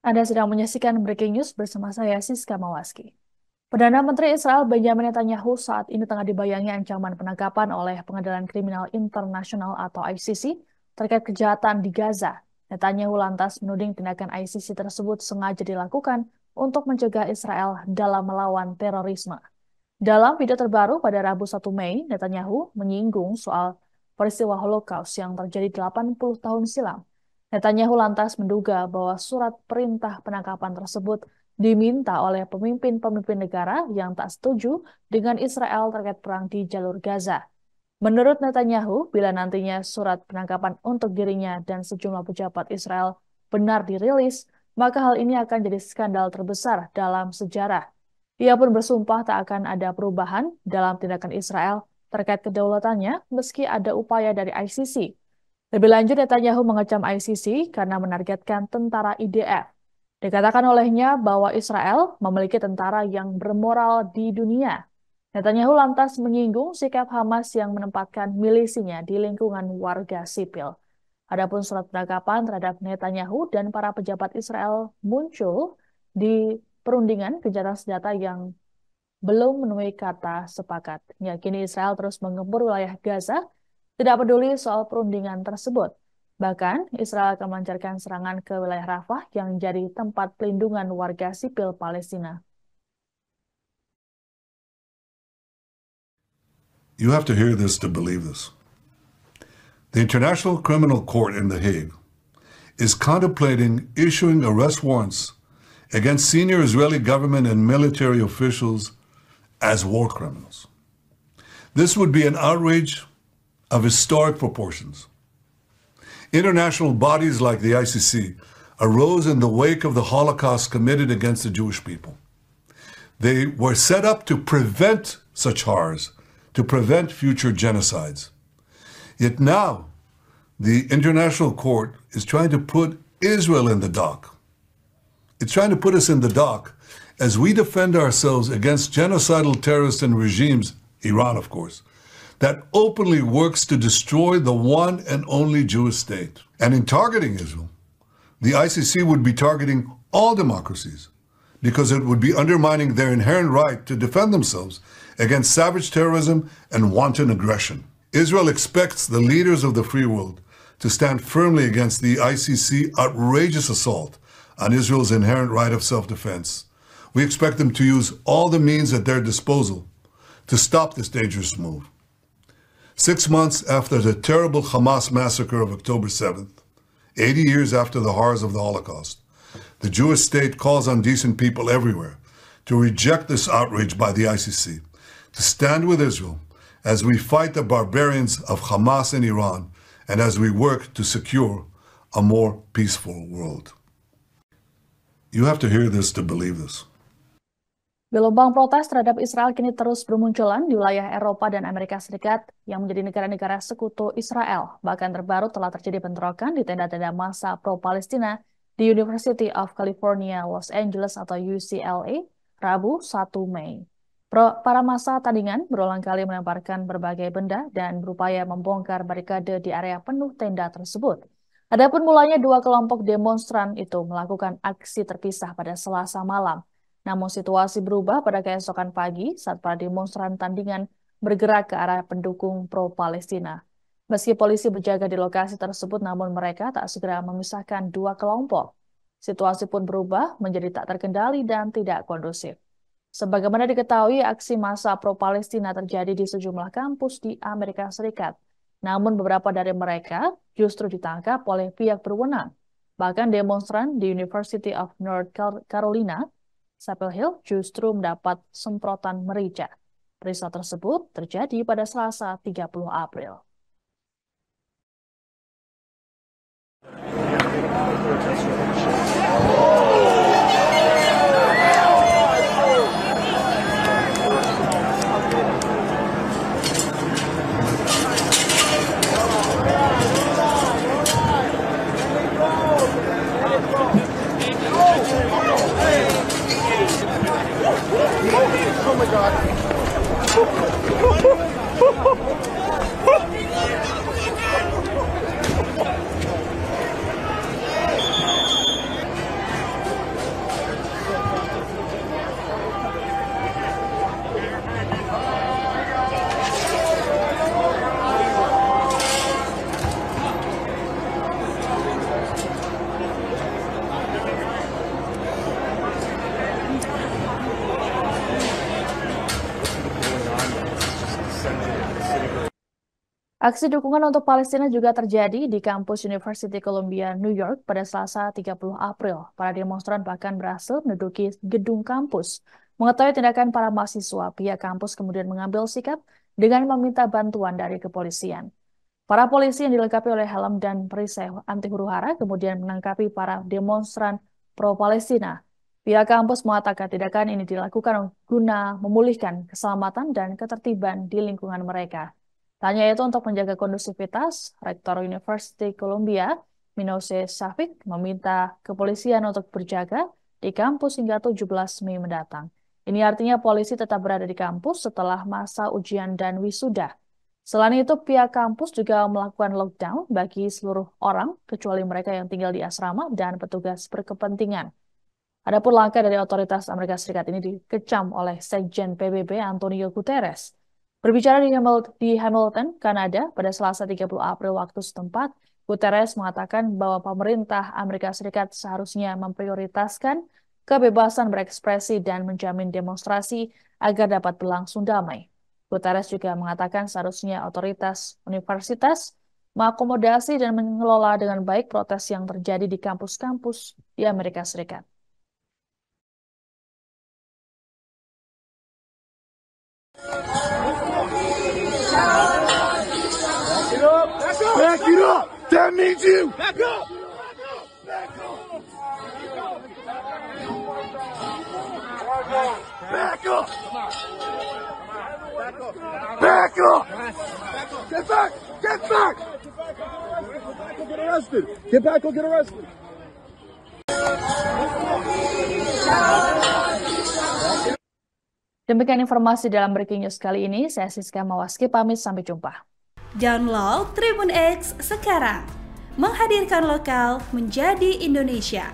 Anda sedang menyaksikan Breaking News bersama saya, Siska Mawaski. Perdana Menteri Israel Benjamin Netanyahu saat ini tengah dibayangi ancaman penangkapan oleh Pengadilan Kriminal Internasional atau ICC terkait kejahatan di Gaza. Netanyahu lantas menuding tindakan ICC tersebut sengaja dilakukan untuk mencegah Israel dalam melawan terorisme. Dalam video terbaru pada Rabu 1 Mei, Netanyahu menyinggung soal peristiwa Holocaust yang terjadi 80 tahun silam. Netanyahu lantas menduga bahwa surat perintah penangkapan tersebut diminta oleh pemimpin-pemimpin negara yang tak setuju dengan Israel terkait perang di jalur Gaza. Menurut Netanyahu, bila nantinya surat penangkapan untuk dirinya dan sejumlah pejabat Israel benar dirilis, maka hal ini akan jadi skandal terbesar dalam sejarah. Ia pun bersumpah tak akan ada perubahan dalam tindakan Israel terkait kedaulatannya meski ada upaya dari ICC. Lebih lanjut, Netanyahu mengecam ICC karena menargetkan tentara IDF. Dikatakan olehnya bahwa Israel memiliki tentara yang bermoral di dunia. Netanyahu lantas menyinggung sikap Hamas yang menempatkan milisinya di lingkungan warga sipil. Adapun surat penangkapan terhadap Netanyahu dan para pejabat Israel muncul di perundingan gencatan senjata yang belum menemui kata sepakat. Yakini Israel terus menggempur wilayah Gaza, tidak peduli soal perundingan tersebut. Bahkan, Israel akan melancarkan serangan ke wilayah Rafah yang jadi tempat pelindungan warga sipil Palestina. You have to hear this to believe this. The International Criminal Court in The Hague is contemplating issuing arrest warrants against senior Israeli government and military officials as war criminals. This would be an outrage of historic proportions. International bodies like the ICC arose in the wake of the Holocaust committed against the Jewish people. They were set up to prevent such horrors, to prevent future genocides. Yet now, the International Court is trying to put Israel in the dock. It's trying to put us in the dock as we defend ourselves against genocidal terrorists and regimes, Iran, of course, that openly works to destroy the one and only Jewish state. And in targeting Israel, the ICC would be targeting all democracies because it would be undermining their inherent right to defend themselves against savage terrorism and wanton aggression. Israel expects the leaders of the free world to stand firmly against the ICC outrageous assault on Israel's inherent right of self-defense. We expect them to use all the means at their disposal to stop this dangerous move. 6 months after the terrible Hamas massacre of October 7th, 80 years after the horrors of the Holocaust, the Jewish state calls on decent people everywhere to reject this outrage by the ICC, to stand with Israel as we fight the barbarians of Hamas in Iran and as we work to secure a more peaceful world. You have to hear this to believe this. Gelombang protes terhadap Israel kini terus bermunculan di wilayah Eropa dan Amerika Serikat yang menjadi negara-negara sekutu Israel. Bahkan terbaru telah terjadi bentrokan di tenda-tenda massa pro-Palestina di University of California, Los Angeles atau UCLA, Rabu 1 Mei. Para massa tandingan berulang kali melemparkan berbagai benda dan berupaya membongkar barikade di area penuh tenda tersebut. Adapun mulanya dua kelompok demonstran itu melakukan aksi terpisah pada Selasa malam. Namun situasi berubah pada keesokan pagi saat para demonstran tandingan bergerak ke arah pendukung pro-Palestina. Meski polisi berjaga di lokasi tersebut, namun mereka tak segera memisahkan dua kelompok. Situasi pun berubah menjadi tak terkendali dan tidak kondusif. Sebagaimana diketahui, aksi massa pro-Palestina terjadi di sejumlah kampus di Amerika Serikat. Namun beberapa dari mereka justru ditangkap oleh pihak berwenang. Bahkan demonstran di University of North Carolina, Chapel Hill justru mendapat semprotan merica. Peristiwa tersebut terjadi pada Selasa 30 April. Oh my God. Aksi dukungan untuk Palestina juga terjadi di kampus University Columbia, New York pada Selasa 30 April. Para demonstran bahkan berhasil menduduki gedung kampus. Mengetahui tindakan para mahasiswa, pihak kampus kemudian mengambil sikap dengan meminta bantuan dari kepolisian. Para polisi yang dilengkapi oleh helm dan perisai anti huru-hara kemudian menangkapi para demonstran pro-Palestina. Pihak kampus mengatakan tindakan ini dilakukan guna memulihkan keselamatan dan ketertiban di lingkungan mereka. Tanya itu untuk menjaga kondusivitas, Rektor University Columbia, Minose Shafik, meminta kepolisian untuk berjaga di kampus hingga 17 Mei mendatang. Ini artinya polisi tetap berada di kampus setelah masa ujian dan wisuda. Selain itu, pihak kampus juga melakukan lockdown bagi seluruh orang, kecuali mereka yang tinggal di asrama dan petugas berkepentingan. Adapun langkah dari otoritas Amerika Serikat ini dikecam oleh Sekjen PBB Antonio Guterres. Berbicara di Hamilton, Kanada, pada Selasa 30 April waktu setempat, Guterres mengatakan bahwa pemerintah Amerika Serikat seharusnya memprioritaskan kebebasan berekspresi dan menjamin demonstrasi agar dapat berlangsung damai. Guterres juga mengatakan seharusnya otoritas universitas mengakomodasi dan mengelola dengan baik protes yang terjadi di kampus-kampus di Amerika Serikat. Back it up! That means you! Back up! Back up! Back up! Back up! Get back! Get back! Go get arrested! Get back, go get arrested! Demikian informasi dalam Breaking News kali ini. Saya Siska Mawaski pamit, sampai jumpa. Download Tribun X sekarang, menghadirkan lokal menjadi Indonesia.